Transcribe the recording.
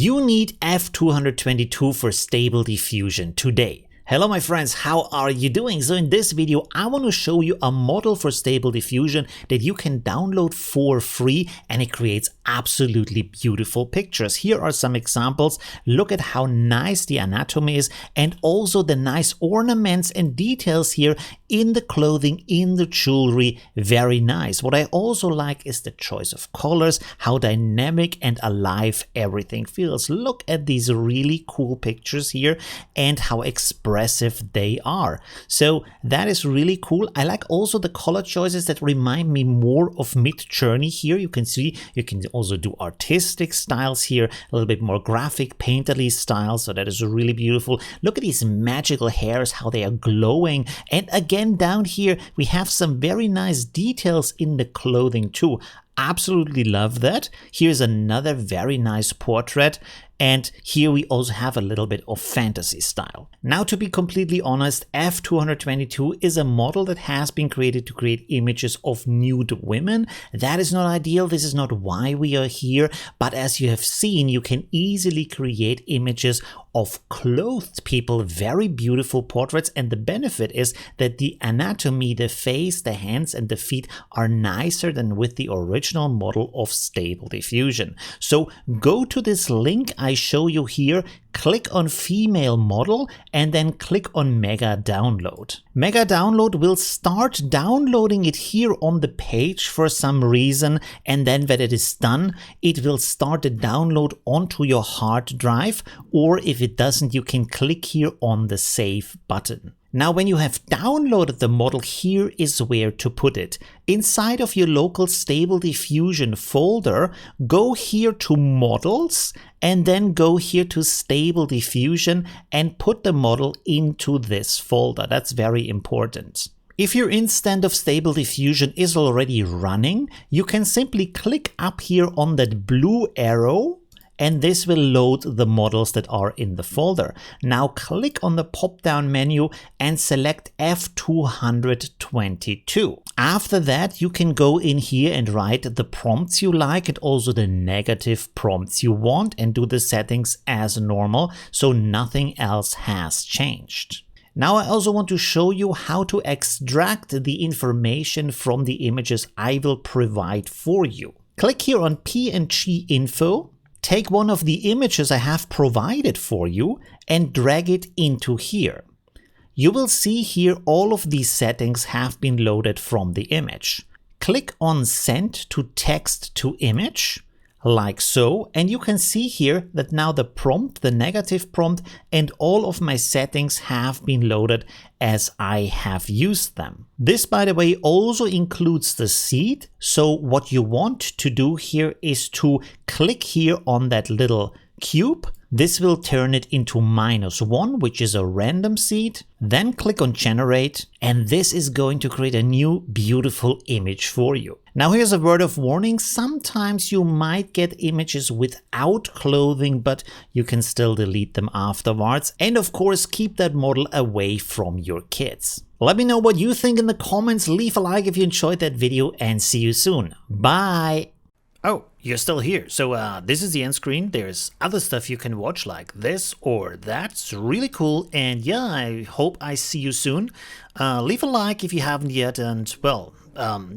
You need F222 for Stable Diffusion today. Hello my friends, how are you doing? So in this video, I want to show you a model for Stable Diffusion that you can download for free, and it creates absolutely beautiful pictures. Here are some examples. Look at how nice the anatomy is, and also the nice ornaments and details here in the clothing, in the jewelry. Very nice. What I also like is the choice of colors, how dynamic and alive everything feels. Look at these really cool pictures here and how expressive they are. So that is really cool. I like also the color choices that remind me more of MidJourney here. You can see you can also do artistic styles here, a little bit more graphic, painterly styles. So that is really beautiful. Look at these magical hairs, how they are glowing. And again, down here, we have some very nice details in the clothing too. Absolutely love that. Here's another very nice portrait. And here we also have a little bit of fantasy style. Now, to be completely honest, F222 is a model that has been created to create images of nude women. That is not ideal. This is not why we are here. But as you have seen, you can easily create images of clothed people, very beautiful portraits. And the benefit is that the anatomy, the face, the hands and the feet are nicer than with the original model of Stable Diffusion. So go to this link I show you here, click on female model and then click on mega download. Mega download will start downloading it here on the page for some reason, and then when it is done, it will start the download onto your hard drive, or if it doesn't, you can click here on the save button. Now, when you have downloaded the model, here is where to put it. Inside of your local Stable Diffusion folder, go here to Models and then go here to Stable Diffusion and put the model into this folder. That's very important. If your instance of Stable Diffusion is already running, you can simply click up here on that blue arrow, and this will load the models that are in the folder. Now click on the pop-down menu and select F222. After that, you can go in here and write the prompts you like and also the negative prompts you want, and do the settings as normal, so nothing else has changed. Now I also want to show you how to extract the information from the images I will provide for you. Click here on PNG info. Take one of the images I have provided for you and drag it into here. You will see here all of these settings have been loaded from the image. Click on Send to Text to Image, like so, and you can see here that now the prompt, the negative prompt, and all of my settings have been loaded as I have used them. This, by the way, also includes the seed. So what you want to do here is to click here on that little cube. This will turn it into -1, which is a random seed. Then click on Generate, and this is going to create a new beautiful image for you. Now here's a word of warning. Sometimes you might get images without clothing, but you can still delete them afterwards. And of course, keep that model away from your kids. Let me know what you think in the comments. Leave a like if you enjoyed that video, and see you soon. Bye! Oh, you're still here. So this is the end screen. There's other stuff you can watch like this or that. It's really cool. And yeah, I hope I see you soon. Leave a like if you haven't yet. And well, yeah.